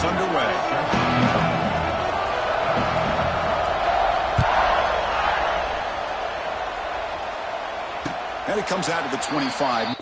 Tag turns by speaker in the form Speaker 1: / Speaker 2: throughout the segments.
Speaker 1: gets underway. And it comes out to the 25.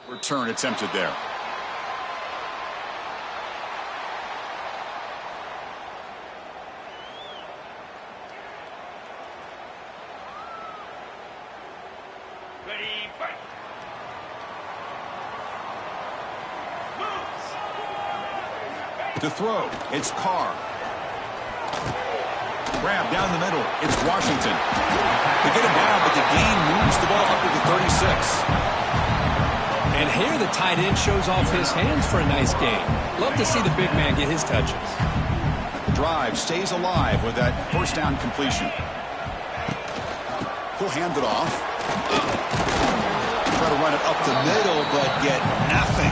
Speaker 1: Return attempted there.
Speaker 2: Ready, fight.
Speaker 1: To throw, it's Carr. Grab down the middle, it's Washington. They get him down, but the gain moves the ball up to the 36.
Speaker 3: And here the tight end shows off his hands for a nice game. Love to see the big man get his touches.
Speaker 1: Drive stays alive with that first down completion. He'll hand it off. Try to run it up the middle, but get nothing.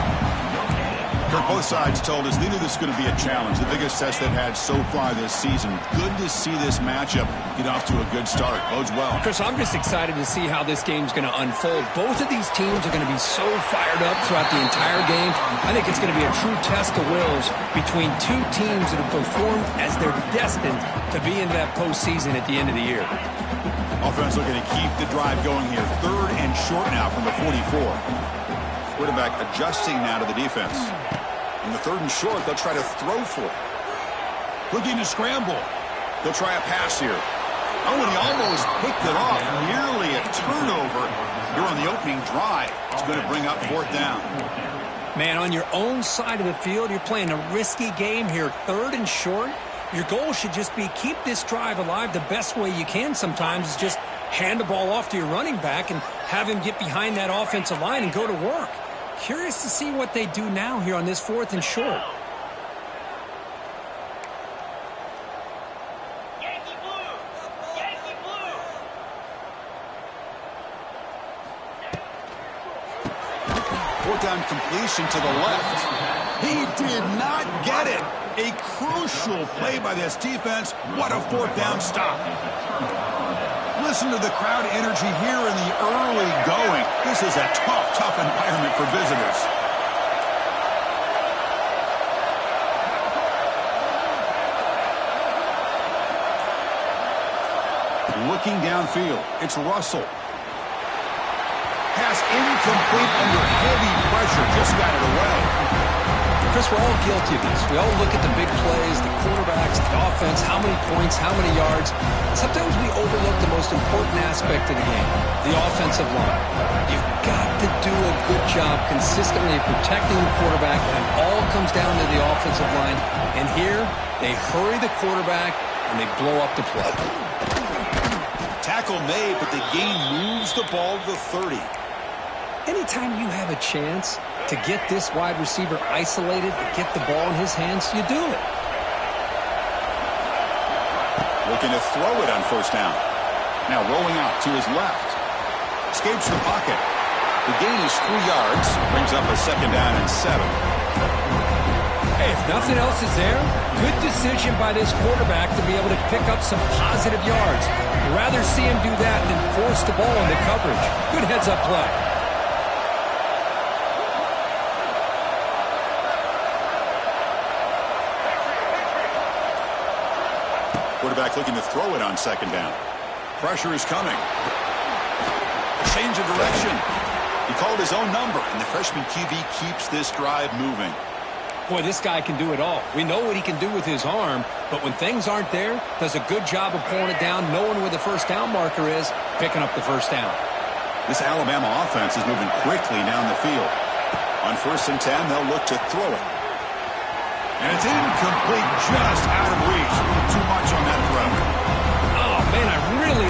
Speaker 1: Both sides told us they knew this was going to be a challenge, the biggest test they've had so far this season. Good to see this matchup get off to a good start. Bodes well.
Speaker 3: Chris, I'm just excited to see how this game's going to unfold. Both of these teams are going to be so fired up throughout the entire game. I think it's going to be a true test of wills between two teams that have performed as they're destined to be in that postseason at the end of the year.
Speaker 1: Offense looking to keep the drive going here. 3rd and short now from the 44. Quarterback adjusting now to the defense. In the 3rd and short, they'll try to throw for it. Looking to scramble. They'll try a pass here. Oh, and he almost picked it off. Nearly a turnover here on the opening drive. It's going to bring up 4th down.
Speaker 3: Man, on your own side of the field, you're playing a risky game here. 3rd and short. Your goal should just be keep this drive alive the best way you can sometimes is just hand the ball off to your running back and have him get behind that offensive line and go to work. Curious to see what they do now here on this 4th and short.
Speaker 2: Yankee blue! Yankee blue!
Speaker 1: Fourth down completion to the left. He did not get it. A crucial play by this defense. What a 4th down stop. Listen to the crowd energy here in the early going. This is a tough environment for visitors. Looking downfield, it's Russell. Pass incomplete under heavy pressure. Just got it away.
Speaker 3: Chris, we're all guilty of this. We all look at the big plays, the quarterbacks, the offense, how many points, how many yards. Sometimes we overlook the most important aspect of the game, the offensive line. You've got to do a good job consistently protecting the quarterback, and it all comes down to the offensive line. And here, they hurry the quarterback, and they blow up the play.
Speaker 1: Tackle made, but the gain moves the ball to the 30.
Speaker 3: Anytime you have a chance to get this wide receiver isolated, to get the ball in his hands, you do it.
Speaker 1: Looking to throw it on 1st down. Now rolling out to his left. Escapes the pocket. The gain is 3 yards. Brings up a 2nd down and 7.
Speaker 3: Hey, if nothing else is there, good decision by this quarterback to be able to pick up some positive yards. I'd rather see him do that than force the ball into coverage. Good heads-up play.
Speaker 1: Quarterback looking to throw it on 2nd down. Pressure is coming. Change of direction. He called his own number, and the freshman QB keeps this drive moving.
Speaker 3: Boy, this guy can do it all. We know what he can do with his arm, but when things aren't there, does a good job of pulling it down, knowing where the 1st down marker is, picking up the 1st down.
Speaker 1: This Alabama offense is moving quickly down the field. On 1st and 10, they'll look to throw it. And it's incomplete, just out of reach. Too much on that throw.
Speaker 3: Oh,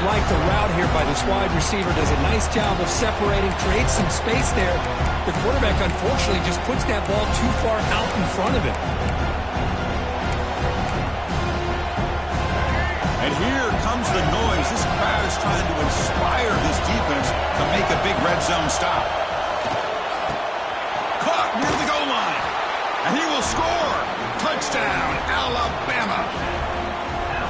Speaker 3: like the route here by this wide receiver. Does a nice job of separating, creates some space there. The quarterback, unfortunately, just puts that ball too far out in front of him.
Speaker 1: And here comes the noise. This crowd is trying to inspire this defense to make a big red zone stop. Caught near the goal line. And he will score. Touchdown, Alabama.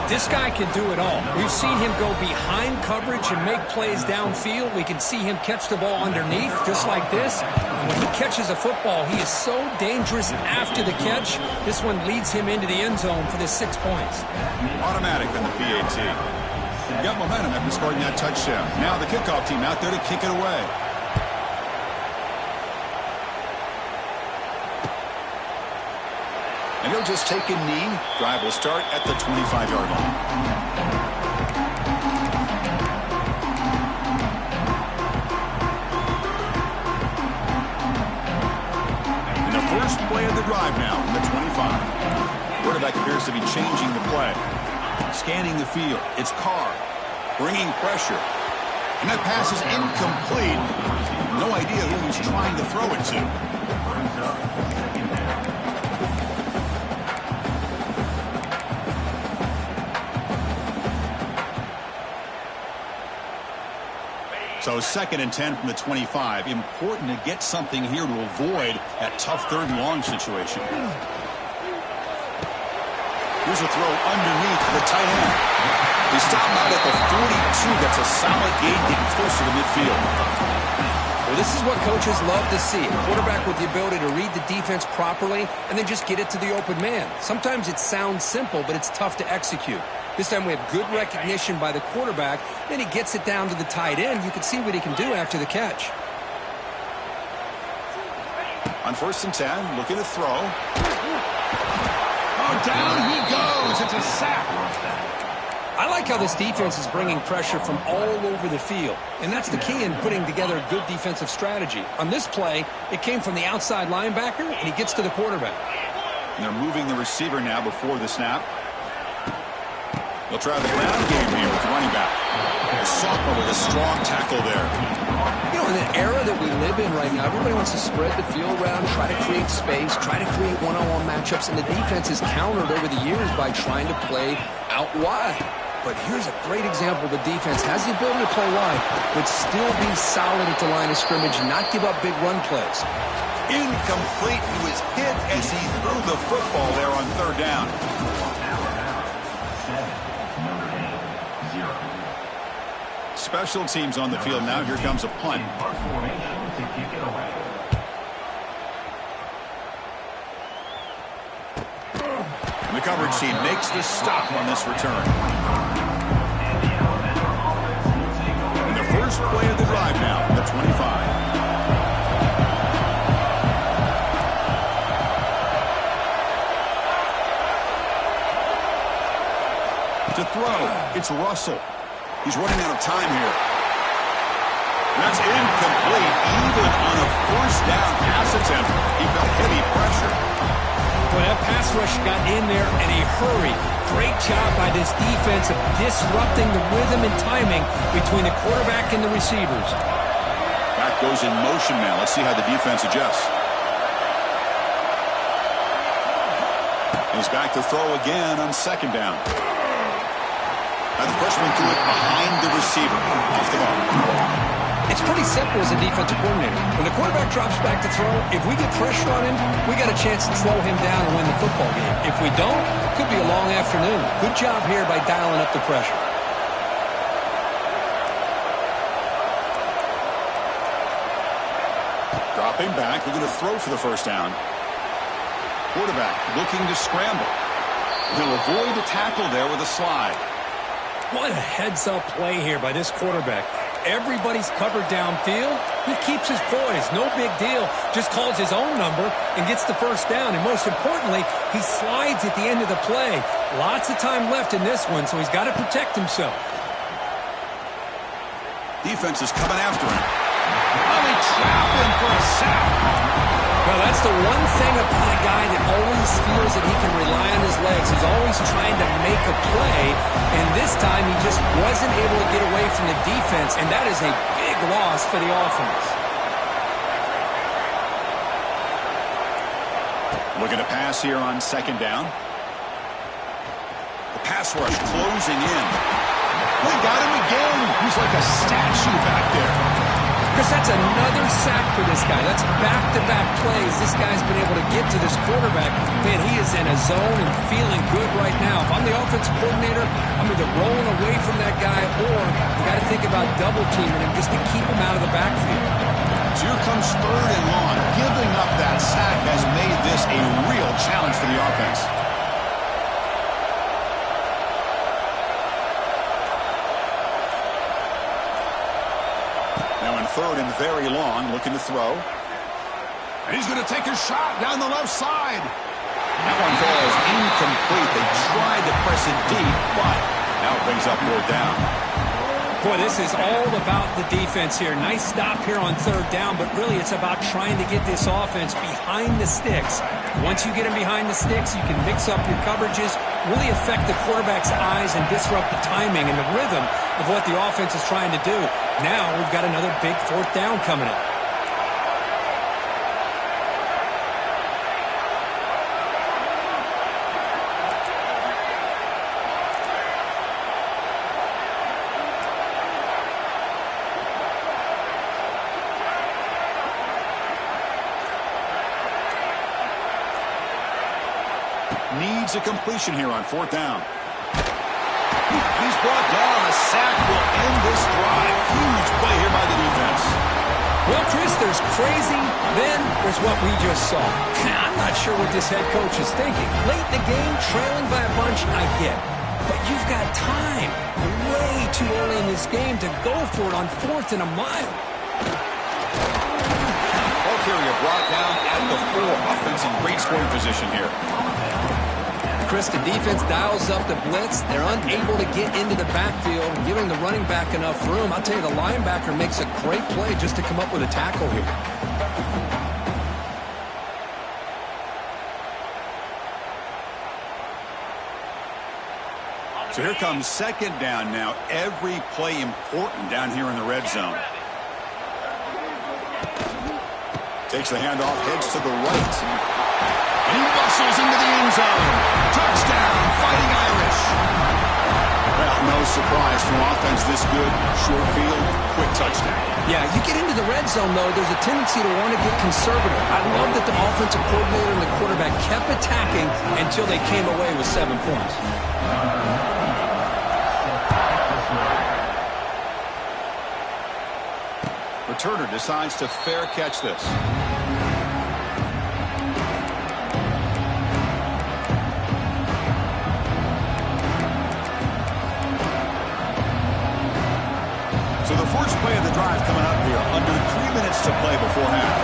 Speaker 3: This guy can do it all. We've seen him go behind coverage and make plays downfield. We can see him catch the ball underneath, just like this. And when he catches a football, he is so dangerous after the catch. This one leads him into the end zone for the 6 points.
Speaker 1: Automatic on the PAT. He got momentum after scoring that touchdown. Now the kickoff team out there to kick it away. And he'll just take a knee. Drive will start at the 25-yard line. And the first play of the drive now from the 25. Quarterback appears to be changing the play. Scanning the field. It's Carr. Bringing pressure. And that pass is incomplete. No idea who he's trying to throw it to. So 2nd and 10 from the 25. Important to get something here to avoid that tough 3rd and long situation. Here's a throw underneath the tight end. He stopped out at the 42. That's a solid gain getting closer to midfield.
Speaker 3: Well, this is what coaches love to see. A quarterback with the ability to read the defense properly and then just get it to the open man. Sometimes it sounds simple, but it's tough to execute. This time we have good recognition by the quarterback. Then he gets it down to the tight end. You can see what he can do after the catch.
Speaker 1: On 1st and 10, looking to throw. Oh, down he goes. It's a sack.
Speaker 3: I like how this defense is bringing pressure from all over the field. And that's the key in putting together a good defensive strategy. On this play, it came from the outside linebacker, and he gets to the quarterback.
Speaker 1: And they're moving the receiver now before the snap. They'll try the ground game here with the running back. Sophomore with a strong tackle there.
Speaker 3: You know, in the era that we live in right now, everybody wants to spread the field around, try to create space, try to create one-on-one matchups, and the defense is countered over the years by trying to play out wide. But here's a great example. The defense has the ability to play wide, but still be solid at the line of scrimmage and not give up big run plays.
Speaker 1: Incomplete. He was hit as he threw the football there on 3rd down. Special teams on the field now. Here comes a punt. And the coverage team makes the stop on this return. And the first play of the drive now from the 25. To throw, it's Russell. He's running out of time here. That's incomplete. Even on a 1st down pass attempt, he felt heavy pressure.
Speaker 3: Well, that pass rush got in there in a hurry. Great job by this defense of disrupting the rhythm and timing between the quarterback and the receivers.
Speaker 1: Back goes in motion now. Let's see how the defense adjusts. He's back to throw again on 2nd down. Now the freshman threw it behind the receiver. Off the ball.
Speaker 3: It's pretty simple as a defensive coordinator. When the quarterback drops back to throw, if we get pressure on him, we got a chance to slow him down and win the football game. If we don't, it could be a long afternoon. Good job here by dialing up the pressure.
Speaker 1: Dropping back, looking to throw for the 1st down. Quarterback looking to scramble. He'll avoid the tackle there with a slide.
Speaker 3: What a heads-up play here by this quarterback. Everybody's covered downfield. He keeps his poise. No big deal. Just calls his own number and gets the 1st down. And most importantly, he slides at the end of the play. Lots of time left in this one, so he's got to protect himself.
Speaker 1: Defense is coming after him. Oh, they trap him for a sack.
Speaker 3: Well, that's the one thing about a guy that always feels that he can rely on his legs. He's always trying to make a play, and this time he just wasn't able to get away from the defense, and that is a big loss for the offense.
Speaker 1: Looking to pass here on second down. The pass rush closing in. They got him again. He's like a statue back there.
Speaker 3: Chris, that's another sack for this guy. That's back-to-back plays. This guy's been able to get to this quarterback. Man, he is in a zone and feeling good right now. If I'm the offensive coordinator, I'm either rolling away from that guy or you got to think about double-teaming him just to keep him out of the backfield.
Speaker 1: So here comes third and long. Giving up that sack has made this a real challenge for the offense. Now in third and very long, looking to throw. And he's going to take a shot down the left side. That one falls incomplete. They tried to press it deep, but now it brings up fourth down.
Speaker 3: Boy, this is all about the defense here. Nice stop here on third down, but really it's about trying to get this offense behind the sticks. Once you get them behind the sticks, you can mix up your coverages, really affect the quarterback's eyes and disrupt the timing and the rhythm of what the offense is trying to do. Now we've got another big fourth down coming up.
Speaker 1: Needs a completion here on fourth down. He's brought down. A sack will end this drive. Huge play here by the defense.
Speaker 3: Well, Chris, there's crazy, then there's what we just saw. I'm not sure what this head coach is thinking. Late in the game, trailing by a bunch, I get. But you've got time. Way too early in this game to go for it on fourth and a mile.
Speaker 1: Ball carrier brought down at the 4. Offense in great scoring position here.
Speaker 3: Chris, the defense dials up the blitz. They're unable to get into the backfield, giving the running back enough room. I'll tell you, the linebacker makes a great play just to come up with a tackle here.
Speaker 1: So here comes second down now. Every play important down here in the red zone. Takes the handoff, heads to the right. And he bustles into the end zone. Touchdown, Fighting Irish. Well, no surprise from offense this good. Short field, quick touchdown.
Speaker 3: Yeah, you get into the red zone, though, there's a tendency to want to get conservative. I love that the offensive coordinator and the quarterback kept attacking until they came away with 7 points.
Speaker 1: Returner decides to fair catch this. So the first play of the drive coming up here, under 3 minutes to play before half.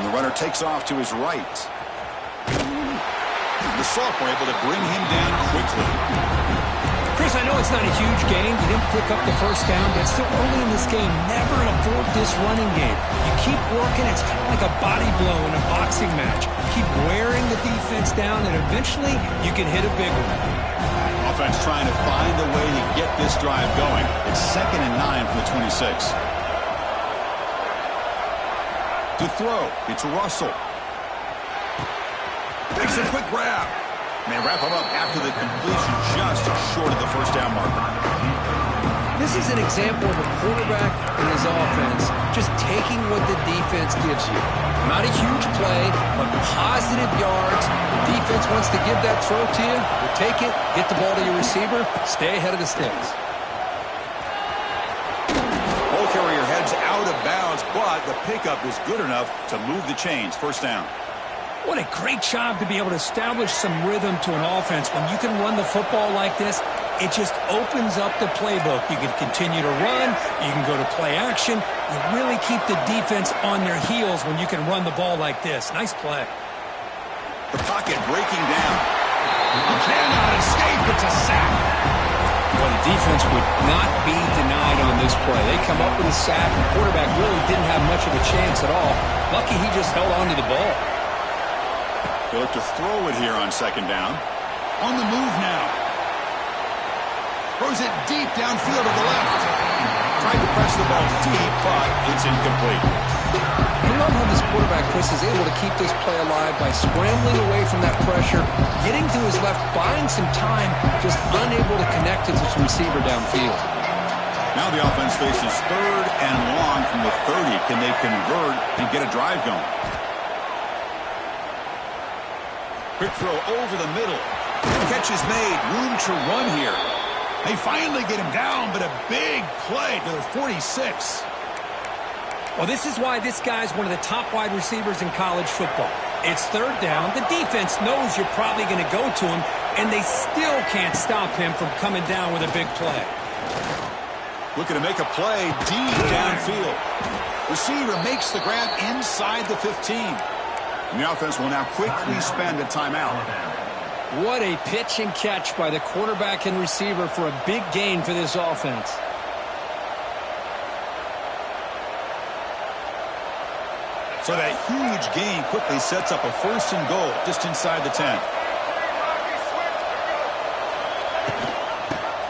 Speaker 1: And the runner takes off to his right. The sophomore able to bring him down quickly.
Speaker 3: Chris, I know it's not a huge game. You didn't pick up the first down, but it's still early in this game. Never abort this running game. You keep working. It's kind of like a body blow in a boxing match. Keep wearing the defense down, and eventually you can hit a big one.
Speaker 1: Offense trying to find a way to get this drive going. It's 2nd and 9 from the 26. To throw, it's Russell. Makes a quick grab. And they wrap him up after the completion, just short of the first down marker.
Speaker 3: This is an example of a quarterback and his offense just taking what the defense gives you. Not a huge play, but positive yards. The defense wants to give that throw to you. You take it, get the ball to your receiver, stay ahead of the sticks.
Speaker 1: Ball carrier heads out of bounds, but the pickup is good enough to move the chains. First down.
Speaker 3: What a great job to be able to establish some rhythm to an offense. When you can run the football like this, it just opens up the playbook. You can continue to run. You can go to play action. You really keep the defense on their heels when you can run the ball like this. Nice play.
Speaker 1: The pocket breaking down. Cannot escape. It's a sack.
Speaker 3: Well, the defense defense would not be denied on this play. They come up with a sack, and the quarterback really didn't have much of a chance at all. Lucky he just held on to the ball.
Speaker 1: They'll look to throw it here on second down. On the move now. Throws it deep downfield to the left. Tried to press the ball deep, but it's incomplete.
Speaker 3: I love how this quarterback, Chris, is able to keep this play alive by scrambling away from that pressure, getting to his left, buying some time, just unable to connect to this receiver downfield.
Speaker 1: Now the offense faces third and long from the 30. Can they convert and get a drive going? Quick throw over the middle. Catch is made. Room to run here. They finally get him down, but a big play to the 46.
Speaker 4: Well, this is why this guy's one of the top wide receivers in college football. It's third down. The defense knows you're probably going to go to him, and they still can't stop him from coming down with a big play.
Speaker 1: Looking to make a play deep downfield. Receiver makes the grab inside the 15. And the offense will now quickly spend a timeout.
Speaker 3: What a pitch and catch by the quarterback and receiver for a big gain for this offense.
Speaker 1: So that huge gain quickly sets up a first and goal just inside the 10.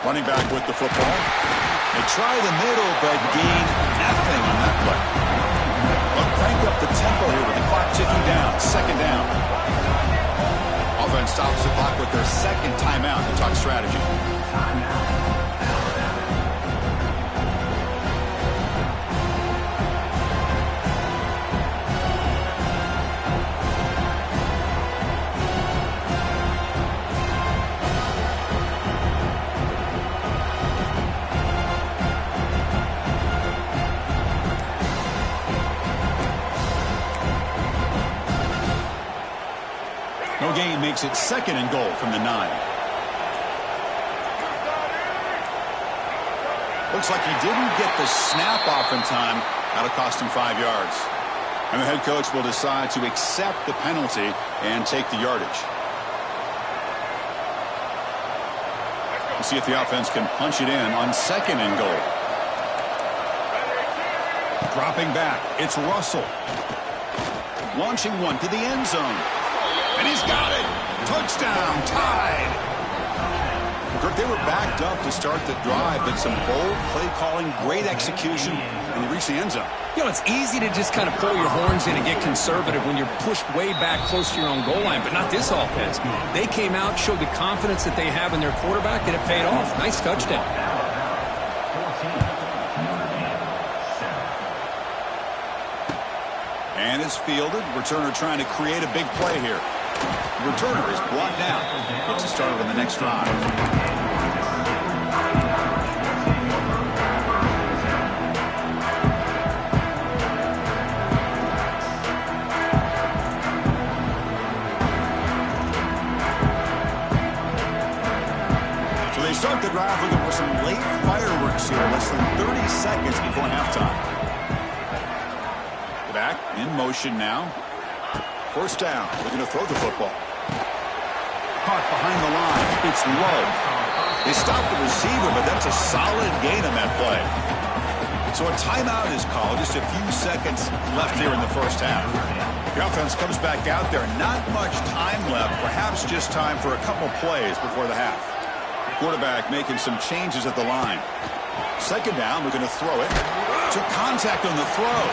Speaker 1: Running back with the football. They try the middle, but gain nothing on that play. They'll crank up the tempo here with the clock ticking down. Second down. Offense stops the clock with their second timeout to talk strategy. No gain makes it second and goal from the 9. Looks like he didn't get the snap off in time. That'll cost him 5 yards. And the head coach will decide to accept the penalty and take the yardage. We'll see if the offense can punch it in on second and goal. Dropping back, it's Russell. Launching one to the end zone. And he's got it. Touchdown, tied. Kirk, they were backed up to start the drive, but some bold play calling, great execution, and they reached the end zone.
Speaker 3: You know, it's easy to just kind of pull your horns in and get conservative when you're pushed way back close to your own goal line, but not this offense. They came out, showed the confidence that they have in their quarterback, and it paid off. Nice touchdown.
Speaker 1: And it's fielded. Returner trying to create a big play here. The returner is brought down. Gets it started on the next drive. So they start the drive looking for some late fireworks here. Less than 30 seconds before halftime. Back in motion now. First down. Looking to throw the football. Caught behind the line. It's Rell. They stopped the receiver, but that's a solid gain on that play. So a timeout is called. Just a few seconds left here in the first half. The offense comes back out there. Not much time left. Perhaps just time for a couple plays before the half. Quarterback making some changes at the line. Second down, we're going to throw it. Took contact on the throw.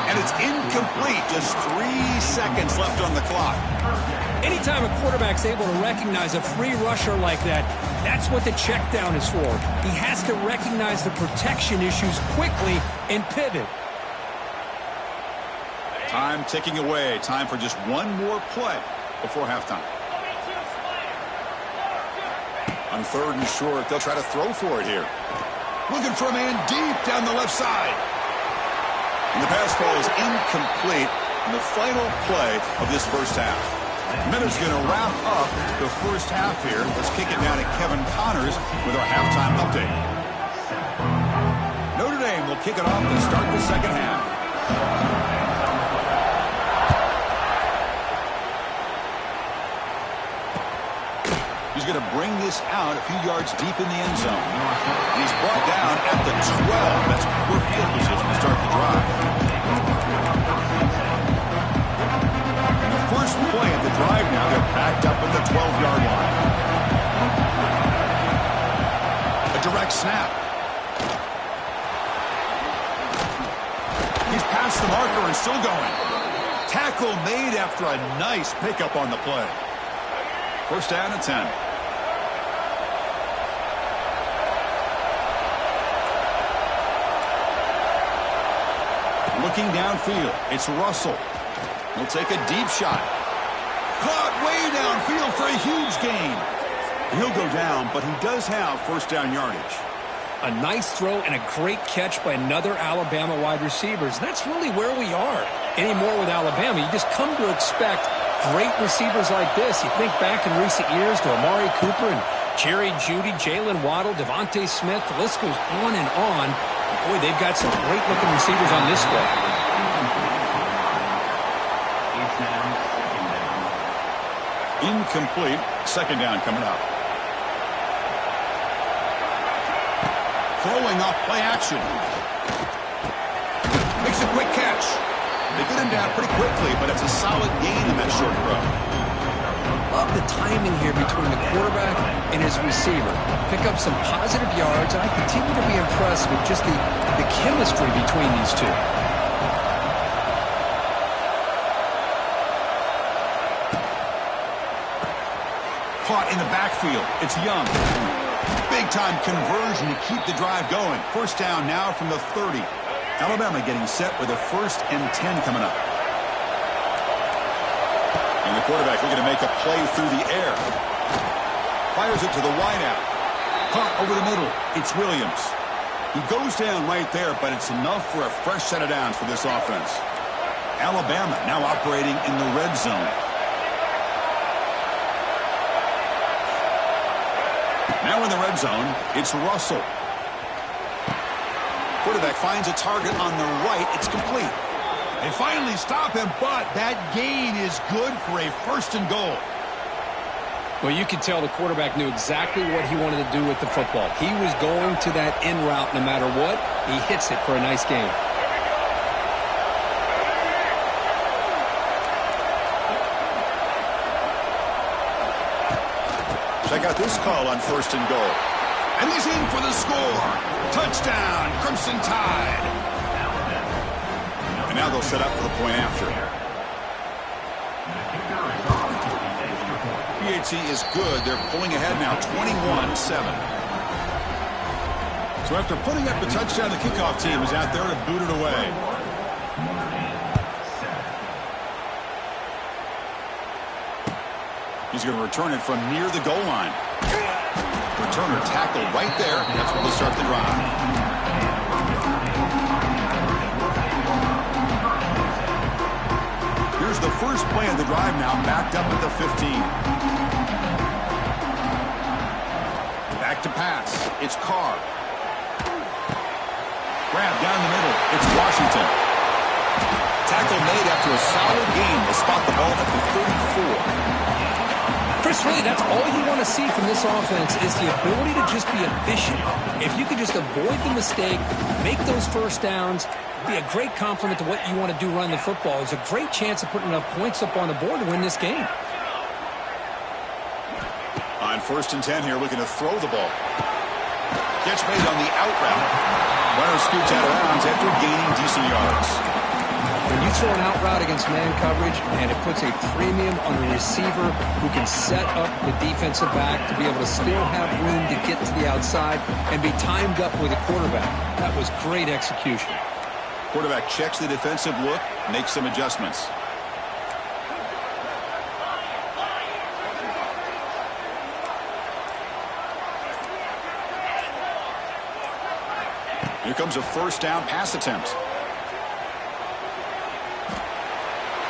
Speaker 1: And it's incomplete. Just 3 seconds left on the clock.
Speaker 4: Anytime a quarterback's able to recognize a free rusher like that, that's what the check down is for. He has to recognize the protection issues quickly and pivot.
Speaker 1: Time ticking away. Time for just one more play before halftime. On third and short, they'll try to throw for it here. Looking for a man deep down the left side. And the pass ball is incomplete in the final play of this first half. Miller's going to wrap up the first half here. Let's kick it down to Kevin Connors with our halftime update. Notre Dame will kick it off to start the second half. He's going to bring this out a few yards deep in the end zone. And he's brought down at the 12. That's poor field position to start the drive. And the first play of the drive now, they're backed up at the 12-yard line. A direct snap. He's past the marker and still going. Tackle made after a nice pickup on the play. First down and 10. Looking downfield, it's Russell. He'll take a deep shot. Caught way downfield for a huge gain. He'll go down, but he does have first down yardage.
Speaker 4: A nice throw and a great catch by another Alabama wide receiver. That's really where we are. Anymore with Alabama, you just come to expect great receivers like this. You think back in recent years to Amari Cooper and Jerry Jeudy, Jalen Waddle, Devontae Smith. The list goes on and on. Boy, they've got some great-looking receivers on this squad.
Speaker 1: Incomplete. Second down coming up. Throwing off play action. Makes a quick catch. They get him down pretty quickly, but it's a solid gain in that short throw.
Speaker 3: Love the timing here between the quarterback and his receiver. Pick up some positive yards, and I continue to be impressed with just the chemistry between these two.
Speaker 1: Caught in the backfield. It's Young. Big-time conversion to keep the drive going. First down now from the 30. Alabama getting set with a 1st and 10 coming up. And the quarterback looking to make a play through the air. Fires it to the wideout. Caught over the middle. It's Williams. He goes down right there, but it's enough for a fresh set of downs for this offense. Alabama now operating in the red zone. Now in the red zone, it's Russell. Quarterback finds a target on the right. It's complete. They finally stop him, but that gain is good for a 1st and goal.
Speaker 4: Well, you could tell the quarterback knew exactly what he wanted to do with the football. He was going to that in route no matter what. He hits it for a nice gain.
Speaker 1: Check out this call on 1st and goal. And he's in for the score. Touchdown, Crimson Tide. And now they'll set up for the point after. PAT is good. They're pulling ahead now, 21-7. So after putting up the touchdown, the kickoff team is out there to boot it away. He's going to return it from near the goal line. Returner tackled right there. That's where they'll start the drive. Here's the first play of the drive now, backed up at the 15. Back to pass. It's Carr. Grab down the middle. It's Washington. Tackle made after a solid gain. They spot the ball at the 34.
Speaker 4: Chris, really, that's all you want to see from this offense is the ability to just be efficient. If you could just avoid the mistake, make those first downs, be a great compliment to what you want to do running the football. It's a great chance of putting enough points up on the board to win this game.
Speaker 1: On 1st and 10 here, looking to throw the ball. Catch made on the out route. Runner scoots out of bounds after gaining decent yards.
Speaker 3: When you throw an out route against man coverage, and it puts a premium on a receiver who can set up the defensive back to be able to still have room to get to the outside and be timed up with a quarterback. That was great execution.
Speaker 1: Quarterback checks the defensive look, makes some adjustments. Here comes a 1st down pass attempt.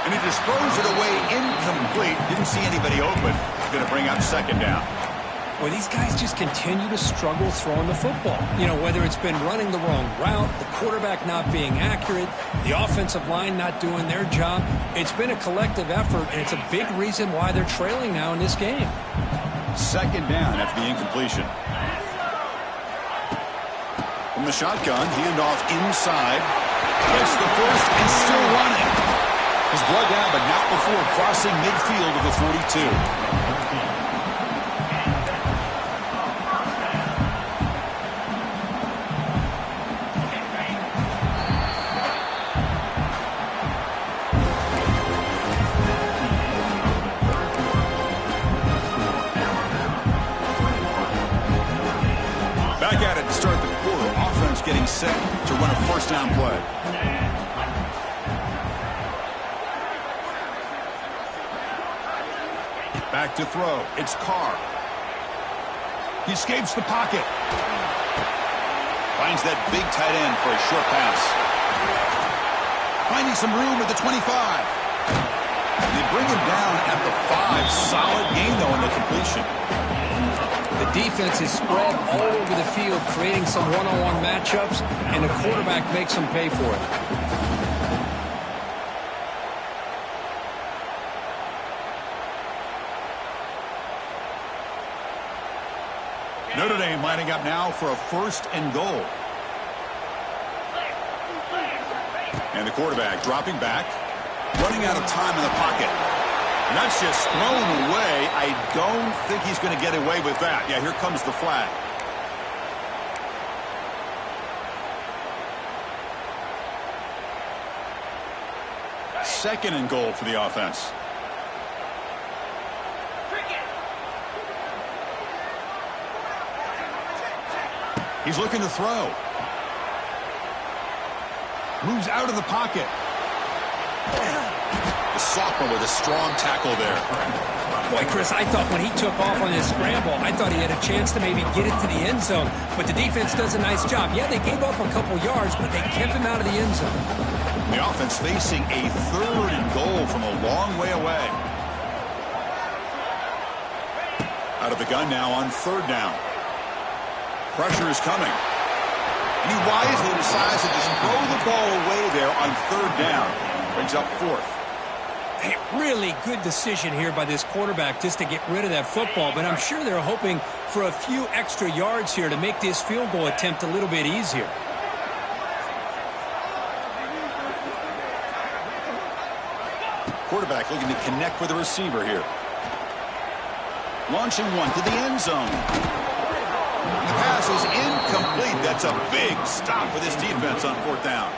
Speaker 1: And he just throws it away incomplete. Didn't see anybody open. Going to bring up 2nd down.
Speaker 4: Well, these guys just continue to struggle throwing the football. You know, whether it's been running the wrong route, the quarterback not being accurate, the offensive line not doing their job. It's been a collective effort, and it's a big reason why they're trailing now in this game.
Speaker 1: Second down after the incompletion. From the shotgun, handoff inside. Gets the first and still running. He's brought down, but not before crossing midfield of the 42. Back at it to start the quarter. Offense getting set to run a first down play. Back to throw. It's Carr. He escapes the pocket. Finds that big tight end for a short pass. Finding some room at the 25. They bring him down at the 5. Solid gain, though, in the completion.
Speaker 3: The defense is spread all over the field, creating some one-on-one matchups, and the quarterback makes them pay for it.
Speaker 1: Notre Dame lining up now for a first and goal. And the quarterback dropping back, running out of time in the pocket. And that's just thrown away. I don't think he's going to get away with that. Yeah, here comes the flag. Second and goal for the offense. He's looking to throw. Moves out of the pocket. The sophomore with a strong tackle there.
Speaker 3: Boy, Chris, I thought when he took off on his scramble, I thought he had a chance to maybe get it to the end zone. But the defense does a nice job. Yeah, they gave up a couple yards, but they kept him out of the end zone.
Speaker 1: The offense facing a third and goal from a long way away. Out of the gun now on third down. Pressure is coming. And he wisely decides to just throw the ball away there on third down. Brings up fourth.
Speaker 3: Hey, really good decision here by this quarterback just to get rid of that football, but I'm sure they're hoping for a few extra yards here to make this field goal attempt a little bit easier.
Speaker 1: Quarterback looking to connect with the receiver here. Launching one to the end zone. The pass is incomplete. That's a big stop for this defense on fourth down.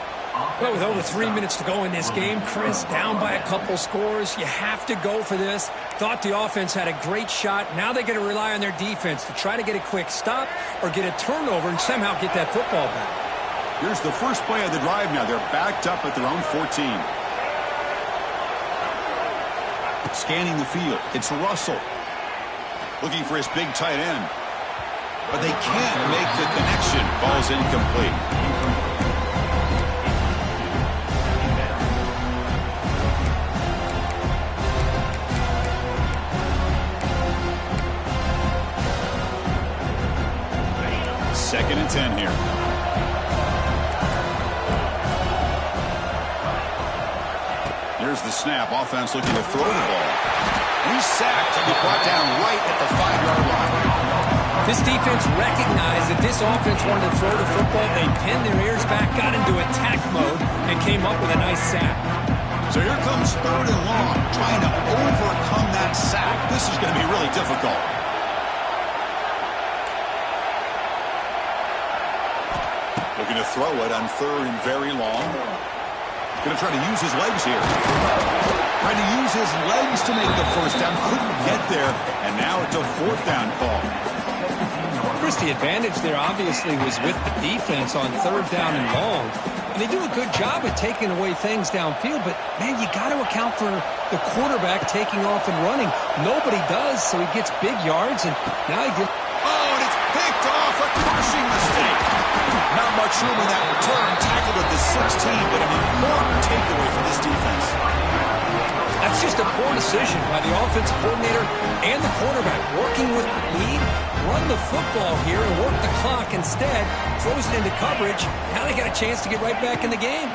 Speaker 3: Well, with over 3 minutes to go in this game, Chris, down by a couple scores, you have to go for this. Thought the offense had a great shot. Now they got to rely on their defense to try to get a quick stop or get a turnover and somehow get that football back.
Speaker 1: Here's the first play of the drive now. They're backed up at their own 14. Scanning the field. It's Russell. Looking for his big tight end. But they can't make the connection. Ball's incomplete. Second and 10 here. Here's the snap. Offense looking to throw the ball. He's sacked and he's brought down right at the 5-yard line.
Speaker 3: This defense recognized that this offense wanted to throw the football. They pinned their ears back, got into attack mode, and came up with a nice sack.
Speaker 1: So here comes third and long, trying to overcome that sack. This is going to be really difficult. Looking to throw it on third and very long. Going to try to use his legs here. Trying to use his legs to make the first down. Couldn't get there, and now it's a fourth down call.
Speaker 3: Chris, the advantage there obviously was with the defense on third down and long. And they do a good job of taking away things downfield, but, man, you got to account for the quarterback taking off and running. Nobody does, so he gets big yards, and now he gets...
Speaker 1: Oh, and it's picked off. A crushing mistake. Not much room in that return. Tackled at the 16, but an important takeaway from this defense.
Speaker 3: That's just a poor decision by the offensive coordinator and the quarterback. Working with the lead, run the football here and work the clock instead. Throws it into coverage. Now they got a chance to get right back in the game.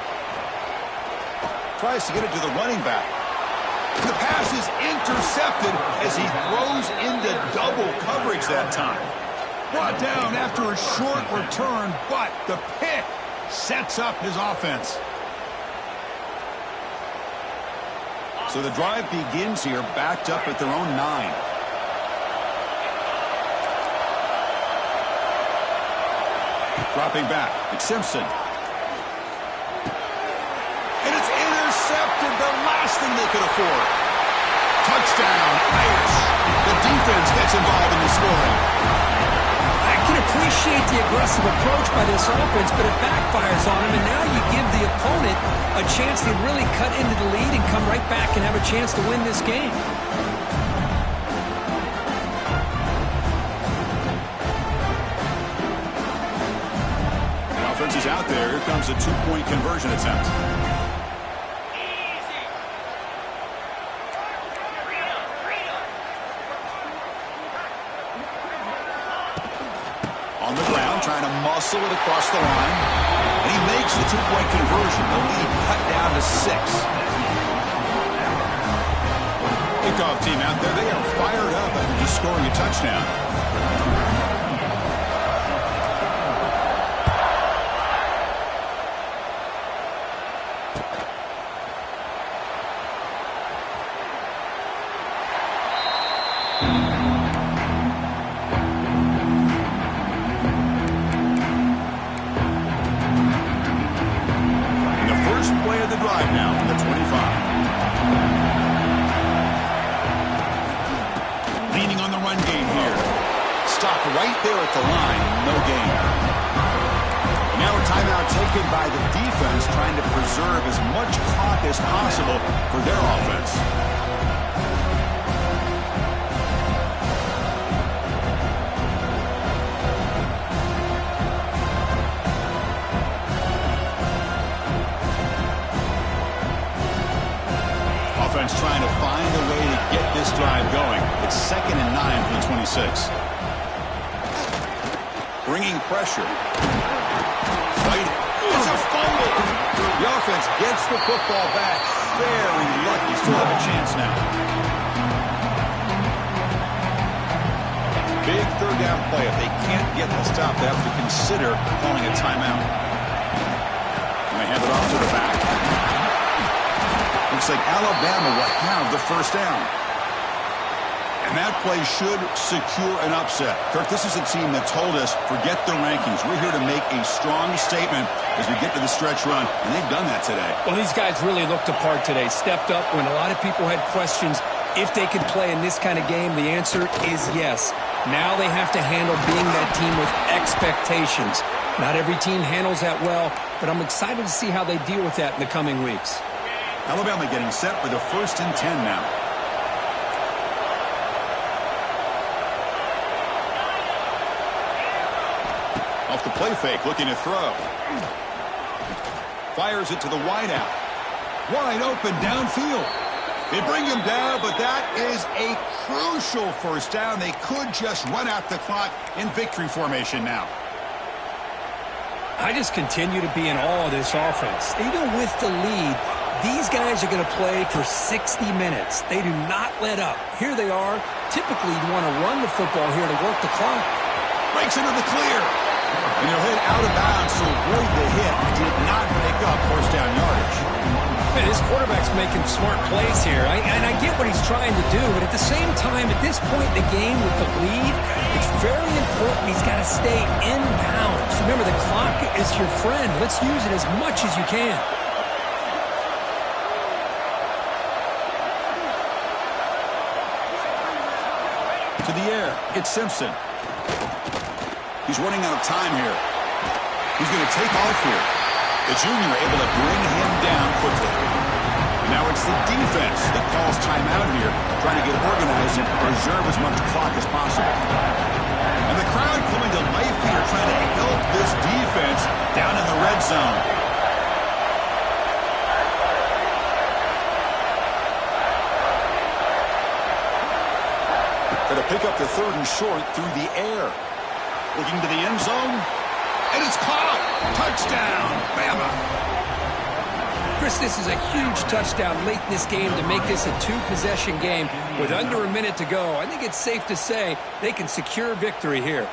Speaker 1: Tries to get it to the running back. The pass is intercepted as he throws into double coverage that time. Brought down after a short return, but the pick sets up his offense. So the drive begins here, backed up at their own 9. Dropping back, it's Simpson. And it's intercepted, the last thing they could afford. Touchdown, Irish. The defense gets involved in the scoring.
Speaker 4: I can appreciate the aggressive approach by this offense, but it backfires on him, and now you give the opponent a chance to really cut into the lead and come right back and have a chance to win this game.
Speaker 1: Offense is out there. Here comes a 2-point conversion attempt. On the ground, trying to muscle it across the line. And he makes the 2-point conversion. The lead cut down to 6. Kickoff team out there. They are fired up after just scoring a touchdown. Right there at the line, no gain. Now a timeout taken by the defense, trying to preserve as much clock as possible for their offense. Offense trying to find a way to get this drive going. It's 2nd and 9 for the 26. Bringing pressure. Fighting. It's a fumble. The offense gets the football back. Very lucky. Still have a chance now. Big 3rd down play. If they can't get the stop, they have to consider calling a timeout. And they hand it off to the back. Looks like Alabama will have the 1st down. And that play should secure an upset. Kirk, this is a team that told us, forget the rankings. We're here to make a strong statement as we get to the stretch run, and they've done that today.
Speaker 4: Well, these guys really looked apart today, stepped up when a lot of people had questions if they could play in this kind of game. The answer is yes. Now they have to handle being that team with expectations. Not every team handles that well, but I'm excited to see how they deal with that in the coming weeks.
Speaker 1: Alabama getting set for the 1st and 10 now. Off the play fake, looking to throw. Fires it to the wideout. Wide open downfield. They bring him down, but that is a crucial 1st down. They could just run out the clock in victory formation now.
Speaker 4: I just continue to be in awe of this offense. Even with the lead, these guys are going to play for 60 minutes. They do not let up. Here they are. Typically, you want to run the football here to work the clock.
Speaker 1: Breaks into the clear. And he'll hit out of bounds, so really the hit did not make up 1st down yardage.
Speaker 4: Man, this quarterback's making smart plays here. And I get what he's trying to do, but at the same time, at this point in the game with the lead, it's very important he's got to stay in bounds. Remember, the clock is your friend. Let's use it as much as you can.
Speaker 1: To the air, it's Simpson. He's running out of time here. He's going to take off here. The junior able to bring him down quickly. And now it's the defense that calls timeout here, trying to get organized and preserve as much clock as possible. And the crowd coming to life here, trying to help this defense down in the red zone. Going to pick up the 3rd and short through the air. Looking to the end zone. And it's caught. Touchdown, Bama.
Speaker 4: Chris, this is a huge touchdown late in this game to make this a 2-possession game with under a minute to go. I think it's safe to say they can secure victory here.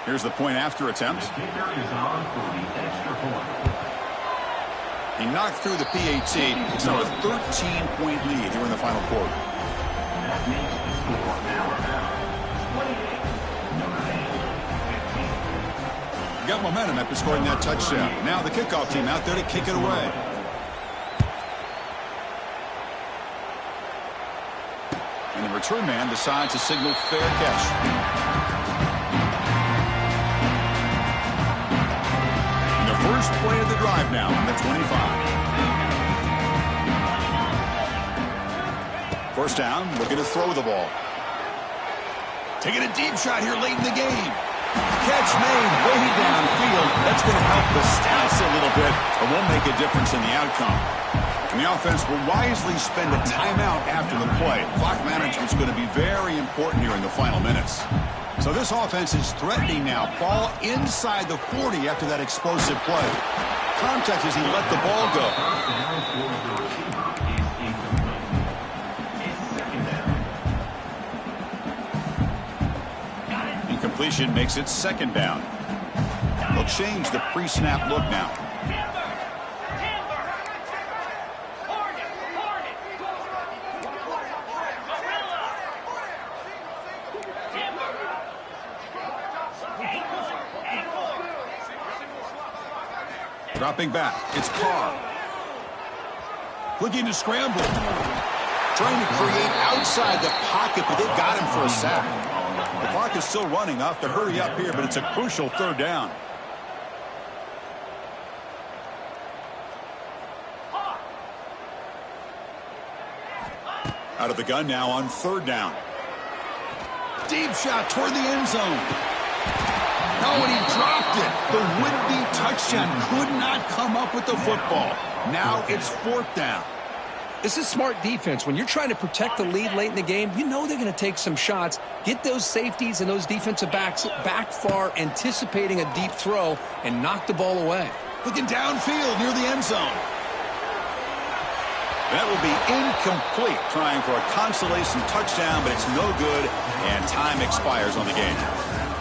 Speaker 1: Here's the point after attempt. He knocked through the PAT. It's now a 13-point lead here in the final quarter. Got momentum after scoring that touchdown. Now the kickoff team out there to kick it away. And the return man decides to signal fair catch. First play of the drive now on the 25. First down, looking to throw the ball. Taking a deep shot here late in the game. Catch made way downfield. That's going to help the stats a little bit, but won't make a difference in the outcome. And the offense will wisely spend a timeout after the play. Clock management is going to be very important here in the final minutes. So this offense is threatening now. Ball inside the 40 after that explosive play. Contact as he let the ball go. Incompletion makes it second down. They'll change the pre-snap look now. Dropping back, it's Carr. Looking to scramble. Trying to create outside the pocket, but they've got him for a sack. The clock is still running. Off to hurry up here, but it's a crucial third down. Out of the gun now on third down. Deep shot toward the end zone. No, and he dropped it. The would-be touchdown could not come up with the football. Now it's fourth down.
Speaker 4: This is smart defense. When you're trying to protect the lead late in the game, you know they're going to take some shots, get those safeties and those defensive backs back far, anticipating a deep throw, and knock the ball away.
Speaker 1: Looking downfield near the end zone. That will be incomplete, trying for a consolation touchdown, but it's no good, and time expires on the game.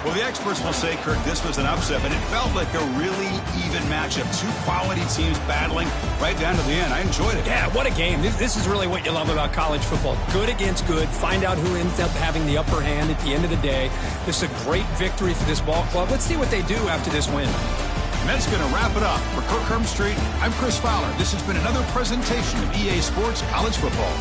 Speaker 1: Well, the experts will say, Kirk, this was an upset, but it felt like a really even matchup. Two quality teams battling right down to the end. I enjoyed it.
Speaker 4: Yeah, what a game. This is really what you love about college football. Good against good. Find out who ends up having the upper hand at the end of the day. This is a great victory for this ball club. Let's see what they do after this win.
Speaker 1: And that's going to wrap it up. For Kirk Street, I'm Chris Fowler. This has been another presentation of EA Sports College Football.